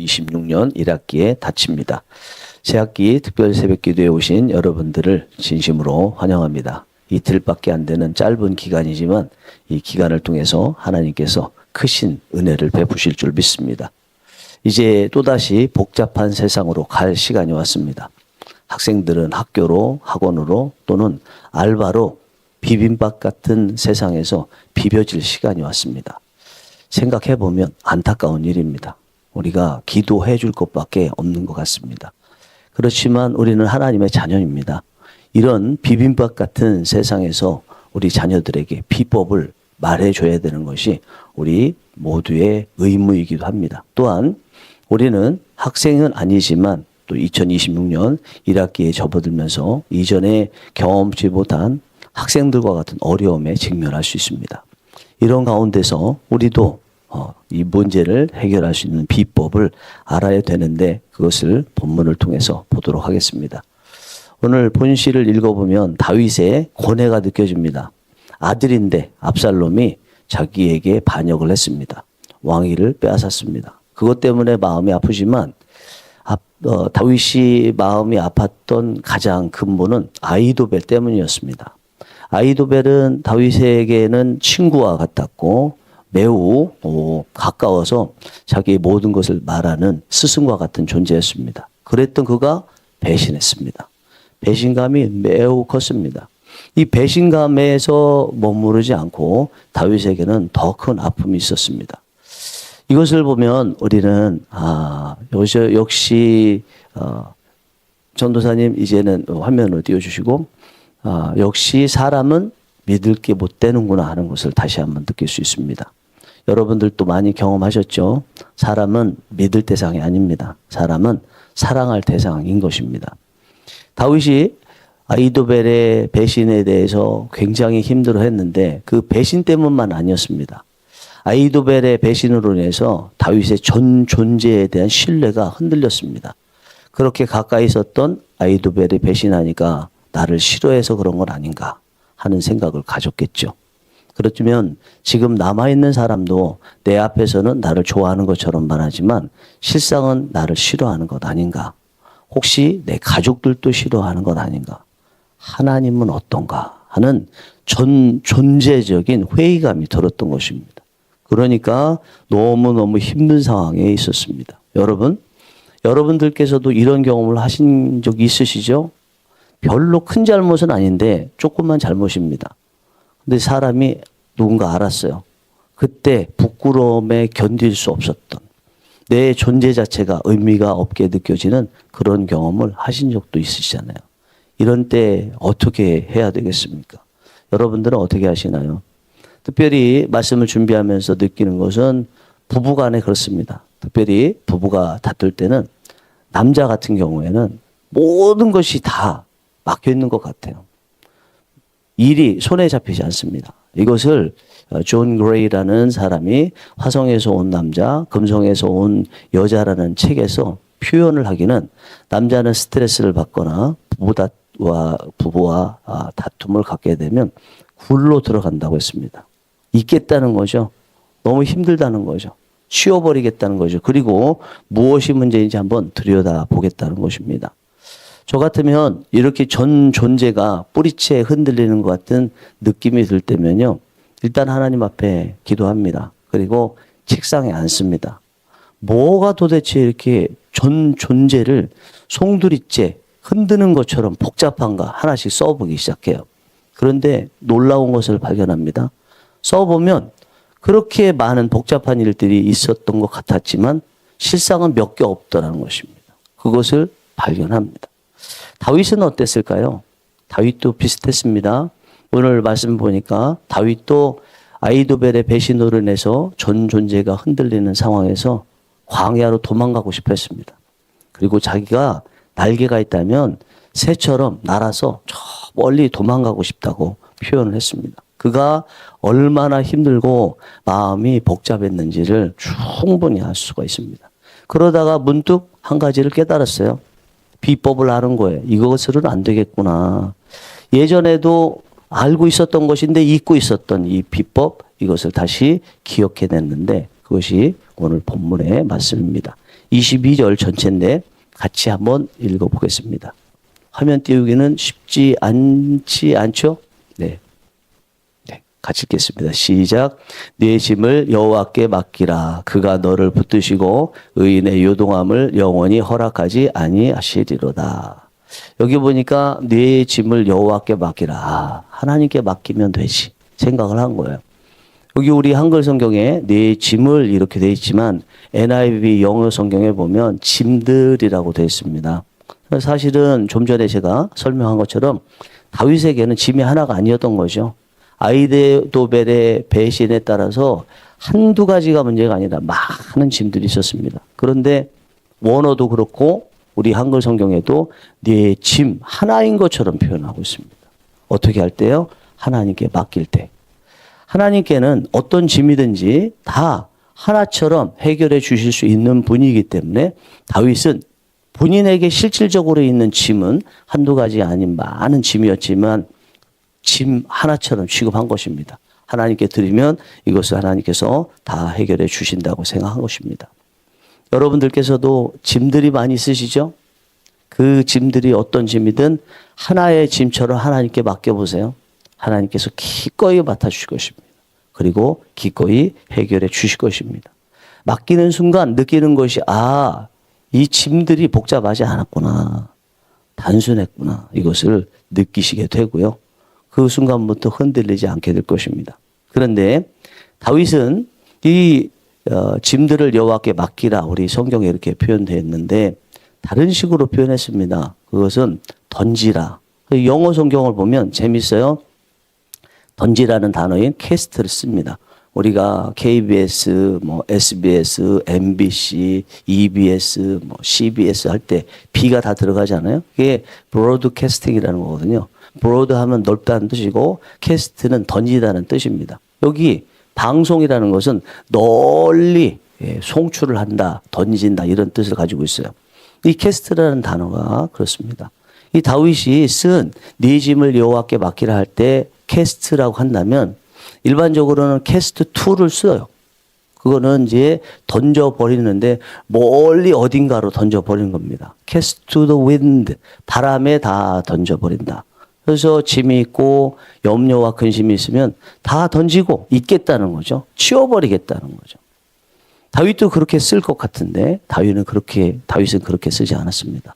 2026년 1학기에 닫힙니다. 새학기 특별 새벽기도에 오신 여러분들을 진심으로 환영합니다. 이틀밖에 안 되는 짧은 기간이지만 이 기간을 통해서 하나님께서 크신 은혜를 베푸실 줄 믿습니다. 이제 또다시 복잡한 세상으로 갈 시간이 왔습니다. 학생들은 학교로, 학원으로 또는 알바로 비빔밥 같은 세상에서 비벼질 시간이 왔습니다. 생각해보면 안타까운 일입니다. 우리가 기도해 줄 것밖에 없는 것 같습니다. 그렇지만 우리는 하나님의 자녀입니다. 이런 비빔밥 같은 세상에서 우리 자녀들에게 비법을 말해줘야 되는 것이 우리 모두의 의무이기도 합니다. 또한 우리는 학생은 아니지만 또 2026년 1학기에 접어들면서 이전에 경험치 못한 학생들과 같은 어려움에 직면할 수 있습니다. 이런 가운데서 우리도 이 문제를 해결할 수 있는 비법을 알아야 되는데 그것을 본문을 통해서 보도록 하겠습니다. 오늘 본시를 읽어보면 다윗의 고뇌가 느껴집니다. 아들인데 압살롬이 자기에게 반역을 했습니다. 왕위를 빼앗았습니다. 그것 때문에 마음이 아프지만 다윗이 마음이 아팠던 가장 근본은 아히도벨 때문이었습니다. 아히도벨은 다윗에게는 친구와 같았고 매우 가까워서 자기의 모든 것을 말하는 스승과 같은 존재였습니다. 그랬던 그가 배신했습니다. 배신감이 매우 컸습니다. 이 배신감에서 머무르지 않고 다윗에게는 더 큰 아픔이 있었습니다. 이것을 보면 우리는 역시 전도사님 이제는 화면으로 띄워주시고 역시 사람은 믿을 게 못 되는구나 하는 것을 다시 한번 느낄 수 있습니다. 여러분들도 많이 경험하셨죠? 사람은 믿을 대상이 아닙니다. 사람은 사랑할 대상인 것입니다. 다윗이 아히도벨의 배신에 대해서 굉장히 힘들어했는데 그 배신 때문만 아니었습니다. 아히도벨의 배신으로 인해서 다윗의 전 존재에 대한 신뢰가 흔들렸습니다. 그렇게 가까이 있었던 아히도벨이 배신하니까 나를 싫어해서 그런 건 아닌가 하는 생각을 가졌겠죠. 그렇다면 지금 남아있는 사람도 내 앞에서는 나를 좋아하는 것처럼 말하지만 실상은 나를 싫어하는 것 아닌가? 혹시 내 가족들도 싫어하는 것 아닌가? 하나님은 어떤가 하는 존재적인 회의감이 들었던 것입니다. 그러니까 너무너무 힘든 상황에 있었습니다. 여러분들께서도 이런 경험을 하신 적 있으시죠? 별로 큰 잘못은 아닌데 조금만 잘못입니다. 근데 사람이 누군가 알았어요. 그때 부끄러움에 견딜 수 없었던 내 존재 자체가 의미가 없게 느껴지는 그런 경험을 하신 적도 있으시잖아요. 이런 때 어떻게 해야 되겠습니까? 여러분들은 어떻게 하시나요? 특별히 말씀을 준비하면서 느끼는 것은 부부간에 그렇습니다. 특별히 부부가 다툴 때는 남자 같은 경우에는 모든 것이 다 막혀 있는 것 같아요. 일이 손에 잡히지 않습니다. 이것을 존 그레이라는 사람이 화성에서 온 남자, 금성에서 온 여자라는 책에서 표현을 하기는 남자는 스트레스를 받거나 부부와 다툼을 갖게 되면 굴로 들어간다고 했습니다. 있겠다는 거죠. 너무 힘들다는 거죠. 쉬어버리겠다는 거죠. 그리고 무엇이 문제인지 한번 들여다보겠다는 것입니다. 저 같으면 이렇게 전 존재가 뿌리채 흔들리는 것 같은 느낌이 들 때면요. 일단 하나님 앞에 기도합니다. 그리고 책상에 앉습니다. 뭐가 도대체 이렇게 전 존재를 송두리째 흔드는 것처럼 복잡한가 하나씩 써보기 시작해요. 그런데 놀라운 것을 발견합니다. 써보면 그렇게 많은 복잡한 일들이 있었던 것 같았지만 실상은 몇 개 없더라는 것입니다. 그것을 발견합니다. 다윗은 어땠을까요? 다윗도 비슷했습니다. 오늘 말씀 보니까 다윗도 아히도벨의 배신으로 인해서 전 존재가 흔들리는 상황에서 광야로 도망가고 싶어 했습니다. 그리고 자기가 날개가 있다면 새처럼 날아서 저 멀리 도망가고 싶다고 표현을 했습니다. 그가 얼마나 힘들고 마음이 복잡했는지를 충분히 알 수가 있습니다. 그러다가 문득 한 가지를 깨달았어요. 비법을 아는 거예요. 이것으로는 안 되겠구나. 예전에도 알고 있었던 것인데 잊고 있었던 이 비법, 이것을 다시 기억해냈는데 그것이 오늘 본문의 말씀입니다. 22절 전체인데 같이 한번 읽어보겠습니다. 화면 띄우기는 쉽지 않죠? 네. 같이 읽겠습니다. 시작. 네 짐을 여호와께 맡기라. 그가 너를 붙드시고 의인의 요동함을 영원히 허락하지 아니하시리로다. 여기 보니까 네 짐을 여호와께 맡기라. 아, 하나님께 맡기면 되지 생각을 한 거예요. 여기 우리 한글 성경에 네 짐을 이렇게 돼 있지만 NIV 영어 성경에 보면 짐들이라고 되어 있습니다. 사실은 좀 전에 제가 설명한 것처럼 다윗에게는 짐이 하나가 아니었던 거죠. 아히도벨의 배신에 따라서 한두 가지가 문제가 아니라 많은 짐들이 있었습니다. 그런데 원어도 그렇고 우리 한글 성경에도 네 짐 하나인 것처럼 표현하고 있습니다. 어떻게 할 때요? 하나님께 맡길 때. 하나님께는 어떤 짐이든지 다 하나처럼 해결해 주실 수 있는 분이기 때문에 다윗은 본인에게 실질적으로 있는 짐은 한두 가지 아닌 많은 짐이었지만 짐 하나처럼 취급한 것입니다. 하나님께 드리면 이것을 하나님께서 다 해결해 주신다고 생각한 것입니다. 여러분들께서도 짐들이 많이 있으시죠? 그 짐들이 어떤 짐이든 하나의 짐처럼 하나님께 맡겨보세요. 하나님께서 기꺼이 맡아주실 것입니다. 그리고 기꺼이 해결해 주실 것입니다. 맡기는 순간 느끼는 것이 이 짐들이 복잡하지 않았구나. 단순했구나. 이것을 느끼시게 되고요. 그 순간부터 흔들리지 않게 될 것입니다. 그런데 다윗은 이 짐들을 여호와께 맡기라 우리 성경에 이렇게 표현되어 있는데 다른 식으로 표현했습니다. 그것은 던지라. 영어 성경을 보면 재밌어요. 던지라는 단어인 캐스트를 씁니다. 우리가 KBS, SBS, MBC, EBS, CBS 할 때 B가 다 들어가잖아요. 이게 브로드캐스팅이라는 거거든요. 브로드 하면 넓다는 뜻이고 캐스트는 던지다는 뜻입니다. 여기 방송이라는 것은 널리 송출을 한다, 던진다 이런 뜻을 가지고 있어요. 이 캐스트라는 단어가 그렇습니다. 이 다윗이 쓴 네 짐을 여호와께 맡기라 할 때 캐스트라고 한다면 일반적으로는 캐스트 2를 써요. 그거는 이제 던져버리는데 멀리 어딘가로 던져버리는 겁니다. 캐스트 to the wind. 바람에 다 던져버린다. 그래서 짐이 있고 염려와 근심이 있으면 다 던지고 있겠다는 거죠. 치워버리겠다는 거죠. 다윗도 그렇게 쓸 것 같은데 다윗은 그렇게 쓰지 않았습니다.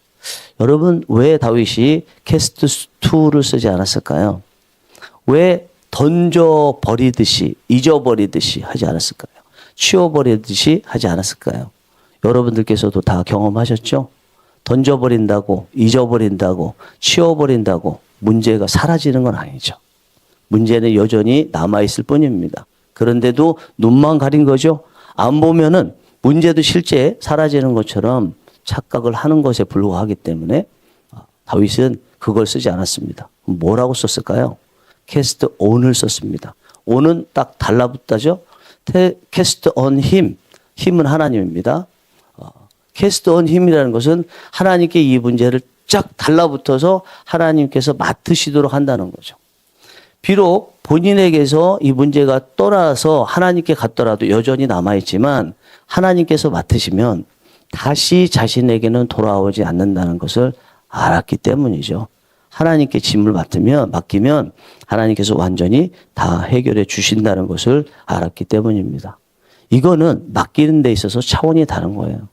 여러분 왜 다윗이 캐스트 2를 쓰지 않았을까요? 왜 던져버리듯이 잊어버리듯이 하지 않았을까요? 치워버리듯이 하지 않았을까요? 여러분들께서도 다 경험하셨죠? 던져버린다고 잊어버린다고 치워버린다고 문제가 사라지는 건 아니죠. 문제는 여전히 남아있을 뿐입니다. 그런데도 눈만 가린 거죠. 안 보면은 문제도 실제 사라지는 것처럼 착각을 하는 것에 불과하기 때문에 다윗은 그걸 쓰지 않았습니다. 뭐라고 썼을까요? 캐스트 on을 썼습니다. on은 딱 달라붙다죠. 캐스트 on him. 힘은 하나님입니다. 캐스트 on him이라는 것은 하나님께 이 문제를 쫙 달라붙어서 하나님께서 맡으시도록 한다는 거죠. 비록 본인에게서 이 문제가 떠나서 하나님께 갔더라도 여전히 남아있지만 하나님께서 맡으시면 다시 자신에게는 돌아오지 않는다는 것을 알았기 때문이죠. 하나님께 짐을 맡기면 하나님께서 완전히 다 해결해 주신다는 것을 알았기 때문입니다. 이거는 맡기는 데 있어서 차원이 다른 거예요.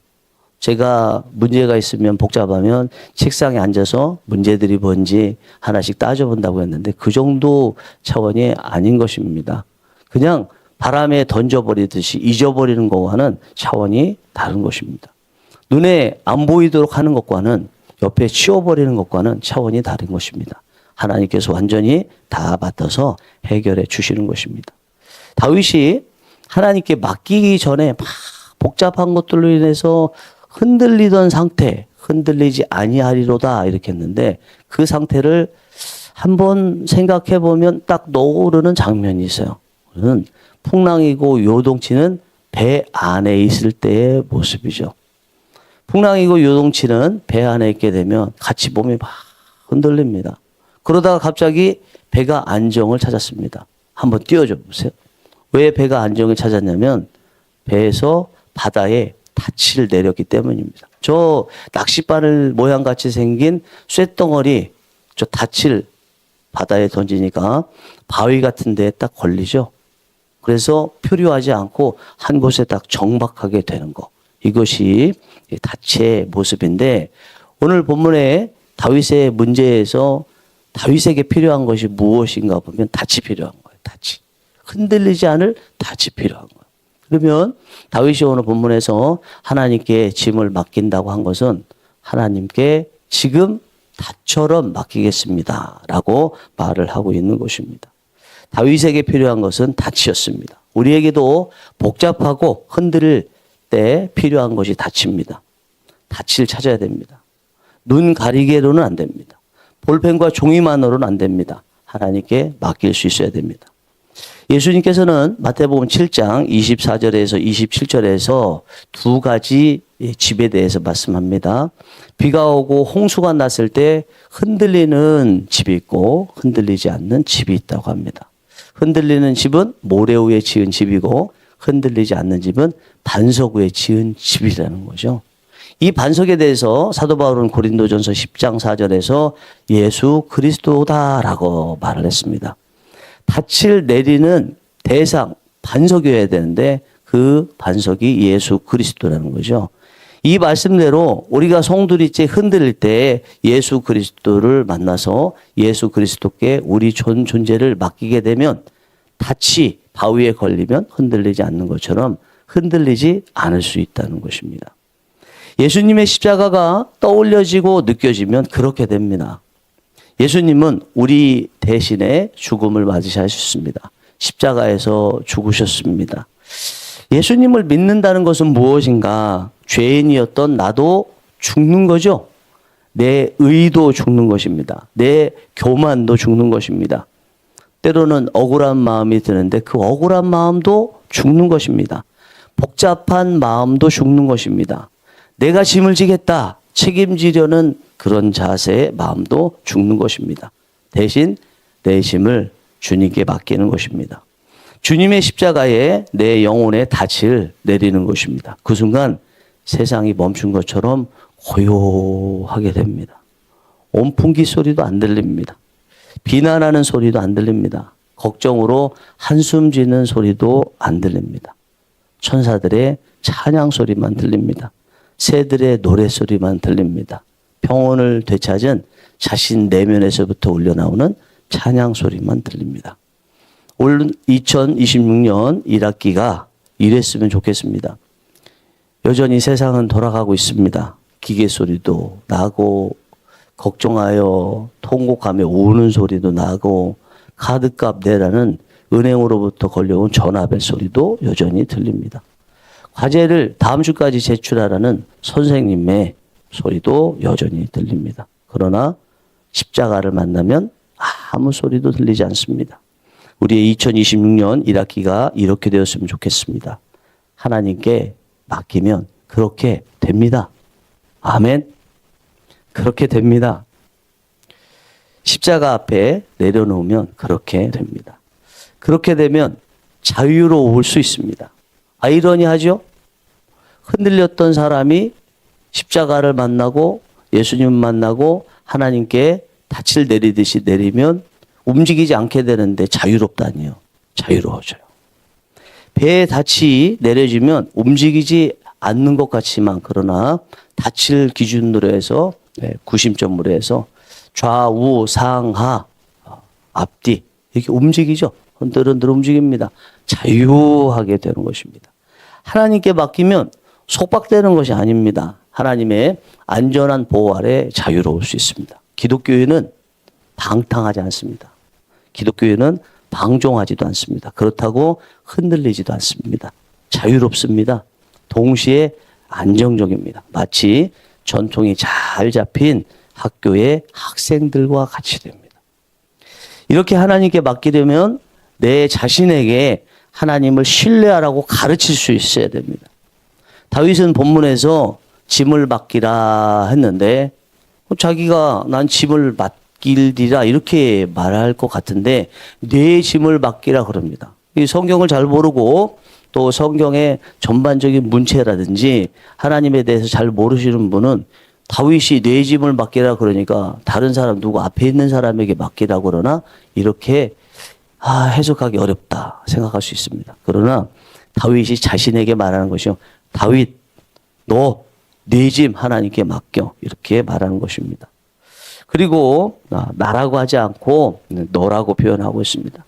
제가 문제가 있으면 복잡하면 책상에 앉아서 문제들이 뭔지 하나씩 따져본다고 했는데 그 정도 차원이 아닌 것입니다. 그냥 바람에 던져버리듯이 잊어버리는 것과는 차원이 다른 것입니다. 눈에 안 보이도록 하는 것과는 옆에 치워버리는 것과는 차원이 다른 것입니다. 하나님께서 완전히 다 맡아서 해결해 주시는 것입니다. 다윗이 하나님께 맡기기 전에 막 복잡한 것들로 인해서 흔들리던 상태, 흔들리지 아니하리로다 이렇게 했는데 그 상태를 한번 생각해 보면 딱 떠오르는 장면이 있어요. 그는 풍랑이고 요동치는 배 안에 있을 때의 모습이죠. 풍랑이고 요동치는 배 안에 있게 되면 같이 몸이 막 흔들립니다. 그러다가 갑자기 배가 안정을 찾았습니다. 한번 띄워줘 보세요. 왜 배가 안정을 찾았냐면 배에서 바다에 닻을 내렸기 때문입니다. 저 낚싯바늘 모양같이 생긴 쇳덩어리 저 닻을 바다에 던지니까 바위 같은 데에 딱 걸리죠. 그래서 표류하지 않고 한 곳에 딱 정박하게 되는 거. 이것이 닻의 모습인데 오늘 본문에 다윗의 문제에서 다윗에게 필요한 것이 무엇인가 보면 닻이 필요한 거예요. 닻이. 흔들리지 않을 닻이 필요한 거예요. 그러면 다윗이 오늘 본문에서 하나님께 짐을 맡긴다고 한 것은 하나님께 지금 닻처럼 맡기겠습니다 라고 말을 하고 있는 것입니다. 다윗에게 필요한 것은 닻이었습니다. 우리에게도 복잡하고 흔들릴 때 필요한 것이 닻입니다. 닻을 찾아야 됩니다. 눈 가리개로는 안 됩니다. 볼펜과 종이만으로는 안 됩니다. 하나님께 맡길 수 있어야 됩니다. 예수님께서는 마태복음 7장 24절에서 27절에서 두 가지 집에 대해서 말씀합니다. 비가 오고 홍수가 났을 때 흔들리는 집이 있고 흔들리지 않는 집이 있다고 합니다. 흔들리는 집은 모래 위에 지은 집이고 흔들리지 않는 집은 반석 위에 지은 집이라는 거죠. 이 반석에 대해서 사도 바울은 고린도전서 10장 4절에서 예수 그리스도다라고 말을 했습니다. 닻을 내리는 대상, 반석이어야 되는데 그 반석이 예수 그리스도라는 거죠. 이 말씀대로 우리가 송두리째 흔들릴 때 예수 그리스도를 만나서 예수 그리스도께 우리 존재를 맡기게 되면 닻이 바위에 걸리면 흔들리지 않는 것처럼 흔들리지 않을 수 있다는 것입니다. 예수님의 십자가가 떠올려지고 느껴지면 그렇게 됩니다. 예수님은 우리 대신에 죽음을 맞으셨습니다. 십자가에서 죽으셨습니다. 예수님을 믿는다는 것은 무엇인가? 죄인이었던 나도 죽는 거죠. 내 의도 죽는 것입니다. 내 교만도 죽는 것입니다. 때로는 억울한 마음이 드는데 그 억울한 마음도 죽는 것입니다. 복잡한 마음도 죽는 것입니다. 내가 짐을 지겠다, 책임지려는 그런 자세의 마음도 죽는 것입니다. 대신 내 짐을 주님께 맡기는 것입니다. 주님의 십자가에 내 영혼의 닻을 내리는 것입니다. 그 순간 세상이 멈춘 것처럼 고요하게 됩니다. 온풍기 소리도 안 들립니다. 비난하는 소리도 안 들립니다. 걱정으로 한숨 지는 소리도 안 들립니다. 천사들의 찬양 소리만 들립니다. 새들의 노래소리만 들립니다. 평온을 되찾은 자신 내면에서부터 울려나오는 찬양 소리만 들립니다. 올 2026년 1학기가 이랬으면 좋겠습니다. 여전히 세상은 돌아가고 있습니다. 기계 소리도 나고 걱정하여 통곡하며 우는 소리도 나고 카드값 내라는 은행으로부터 걸려온 전화벨 소리도 여전히 들립니다. 과제를 다음 주까지 제출하라는 선생님의 소리도 여전히 들립니다. 그러나 십자가를 만나면 아무 소리도 들리지 않습니다. 우리의 2026년 1학기가 이렇게 되었으면 좋겠습니다. 하나님께 맡기면 그렇게 됩니다. 아멘. 그렇게 됩니다. 십자가 앞에 내려놓으면 그렇게 됩니다. 그렇게 되면 자유로울 수 있습니다. 아이러니하죠? 흔들렸던 사람이 십자가를 만나고 예수님을 만나고 하나님께 닻을 내리듯이 내리면 움직이지 않게 되는데 자유롭다니요. 자유로워져요. 배에 닻이 내려지면 움직이지 않는 것 같지만 그러나 닻을 기준으로 해서 구심점으로 해서 좌우 상하 앞뒤 이렇게 움직이죠. 흔들흔들 움직입니다. 자유하게 되는 것입니다. 하나님께 맡기면 속박되는 것이 아닙니다. 하나님의 안전한 보호 아래 자유로울 수 있습니다. 기독교인은 방탕하지 않습니다. 기독교인은 방종하지도 않습니다. 그렇다고 흔들리지도 않습니다. 자유롭습니다. 동시에 안정적입니다. 마치 전통이 잘 잡힌 학교의 학생들과 같이 됩니다. 이렇게 하나님께 맡기려면 내 자신에게 하나님을 신뢰하라고 가르칠 수 있어야 됩니다. 다윗은 본문에서 짐을 맡기라 했는데 자기가 난 짐을 맡길리라 이렇게 말할 것 같은데 내 짐을 맡기라 그럽니다. 이 성경을 잘 모르고 또 성경의 전반적인 문체라든지 하나님에 대해서 잘 모르시는 분은 다윗이 내 짐을 맡기라 그러니까 다른 사람 누구 앞에 있는 사람에게 맡기라 그러나 이렇게 해석하기 어렵다 생각할 수 있습니다. 그러나 다윗이 자신에게 말하는 것이요. 다윗 너 내 짐 하나님께 맡겨 이렇게 말하는 것입니다. 그리고 나라고 하지 않고 너라고 표현하고 있습니다.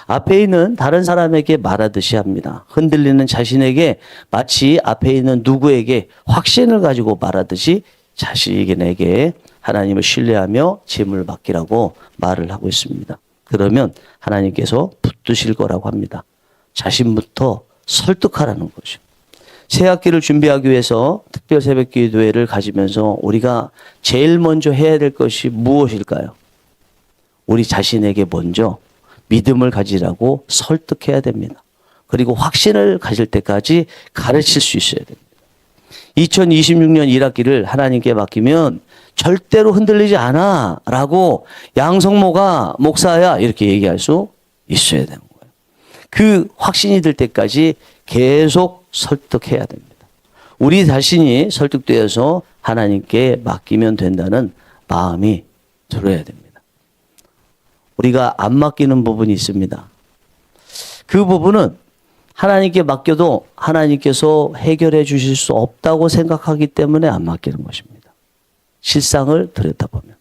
앞에 있는 다른 사람에게 말하듯이 합니다. 흔들리는 자신에게 마치 앞에 있는 누구에게 확신을 가지고 말하듯이 자신에게 하나님을 신뢰하며 짐을 맡기라고 말을 하고 있습니다. 그러면 하나님께서 붙드실 거라고 합니다. 자신부터 설득하라는 거죠. 새 학기를 준비하기 위해서 특별 새벽 기도회를 가지면서 우리가 제일 먼저 해야 될 것이 무엇일까요? 우리 자신에게 먼저 믿음을 가지라고 설득해야 됩니다. 그리고 확신을 가질 때까지 가르칠 수 있어야 됩니다. 2026년 1학기를 하나님께 맡기면 절대로 흔들리지 않아 라고 양성모가 목사야 이렇게 얘기할 수 있어야 되는 거예요. 그 확신이 들 때까지 계속 설득해야 됩니다. 우리 자신이 설득되어서 하나님께 맡기면 된다는 마음이 들어야 됩니다. 우리가 안 맡기는 부분이 있습니다. 그 부분은 하나님께 맡겨도 하나님께서 해결해 주실 수 없다고 생각하기 때문에 안 맡기는 것입니다. 실상을 들여다보면.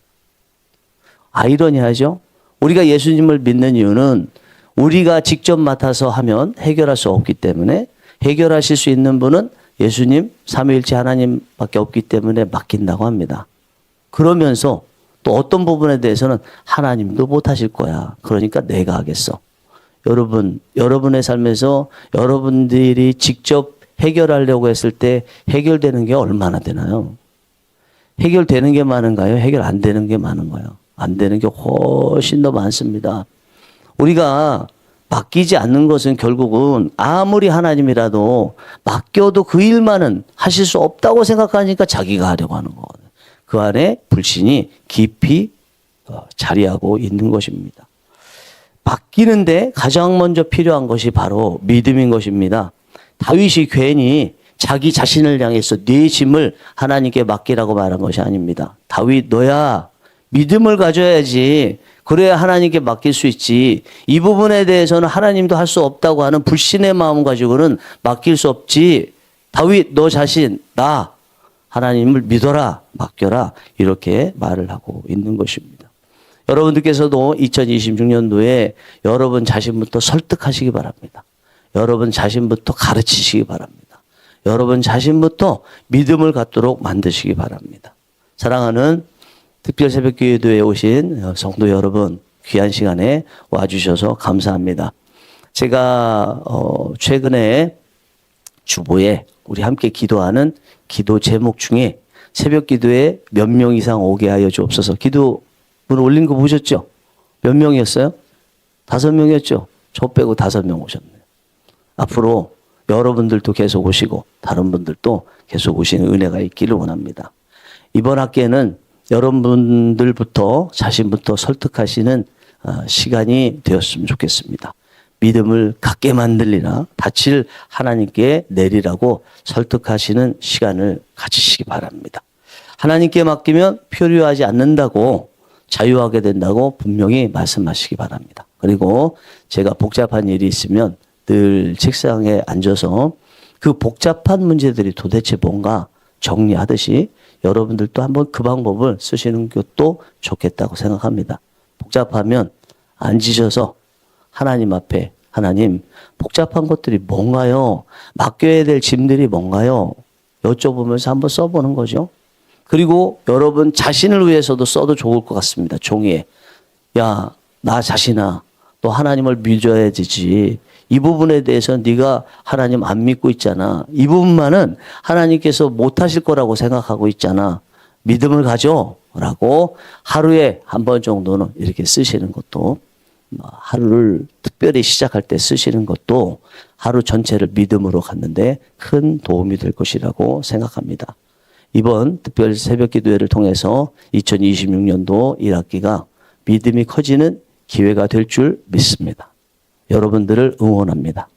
아이러니하죠? 우리가 예수님을 믿는 이유는 우리가 직접 맡아서 하면 해결할 수 없기 때문에 해결하실 수 있는 분은 예수님, 삼위일체 하나님밖에 없기 때문에 맡긴다고 합니다. 그러면서 또 어떤 부분에 대해서는 하나님도 못하실 거야. 그러니까 내가 하겠어. 여러분, 여러분의 삶에서 여러분들이 직접 해결하려고 했을 때 해결되는 게 얼마나 되나요? 해결되는 게 많은가요? 해결 안 되는 게 많은가요? 안 되는 게 훨씬 더 많습니다. 우리가 맡기지 않는 것은 결국은 아무리 하나님이라도 맡겨도 그 일만은 하실 수 없다고 생각하니까 자기가 하려고 하는 거거든요. 그 안에 불신이 깊이 자리하고 있는 것입니다. 맡기는데 가장 먼저 필요한 것이 바로 믿음인 것입니다. 다윗이 괜히 자기 자신을 향해서 네 짐을 하나님께 맡기라고 말한 것이 아닙니다. 다윗 너야 믿음을 가져야지. 그래야 하나님께 맡길 수 있지. 이 부분에 대해서는 하나님도 할 수 없다고 하는 불신의 마음 가지고는 맡길 수 없지. 다윗 너 자신 나 하나님을 믿어라 맡겨라 이렇게 말을 하고 있는 것입니다. 여러분들께서도 2026년도에 여러분 자신부터 설득하시기 바랍니다. 여러분 자신부터 가르치시기 바랍니다. 여러분 자신부터 믿음을 갖도록 만드시기 바랍니다. 사랑하는 특별 새벽기도에 오신 성도 여러분, 귀한 시간에 와주셔서 감사합니다. 제가 최근에 주보에 우리 함께 기도하는 기도 제목 중에 새벽기도에 몇 명 이상 오게 하여 주옵소서. 기도문 올린 거 보셨죠? 몇 명이었어요? 5명이었죠? 저 빼고 5명 오셨네요. 앞으로 여러분들도 계속 오시고 다른 분들도 계속 오시는 은혜가 있기를 원합니다. 이번 학기에는 여러분들부터 자신부터 설득하시는 시간이 되었으면 좋겠습니다. 믿음을 갖게 만들리라 다칠 하나님께 내리라고 설득하시는 시간을 가지시기 바랍니다. 하나님께 맡기면 표류하지 않는다고 자유하게 된다고 분명히 말씀하시기 바랍니다. 그리고 제가 복잡한 일이 있으면 늘 책상에 앉아서 그 복잡한 문제들이 도대체 뭔가 정리하듯이 여러분들도 한번 그 방법을 쓰시는 것도 좋겠다고 생각합니다. 복잡하면 앉으셔서 하나님 앞에 하나님 복잡한 것들이 뭔가요? 맡겨야 될 짐들이 뭔가요? 여쭤보면서 한번 써보는 거죠. 그리고 여러분 자신을 위해서도 써도 좋을 것 같습니다. 종이에. 야, 나 자신아, 너 하나님을 믿어야 되지. 이 부분에 대해서 네가 하나님 안 믿고 있잖아. 이 부분만은 하나님께서 못하실 거라고 생각하고 있잖아. 믿음을 가져 라고 하루에 한 번 정도는 이렇게 쓰시는 것도, 하루를 특별히 시작할 때 쓰시는 것도 하루 전체를 믿음으로 갔는데 큰 도움이 될 것이라고 생각합니다. 이번 특별 새벽기도회를 통해서 2026년도 1학기가 믿음이 커지는 기회가 될 줄 믿습니다. 여러분들을 응원합니다.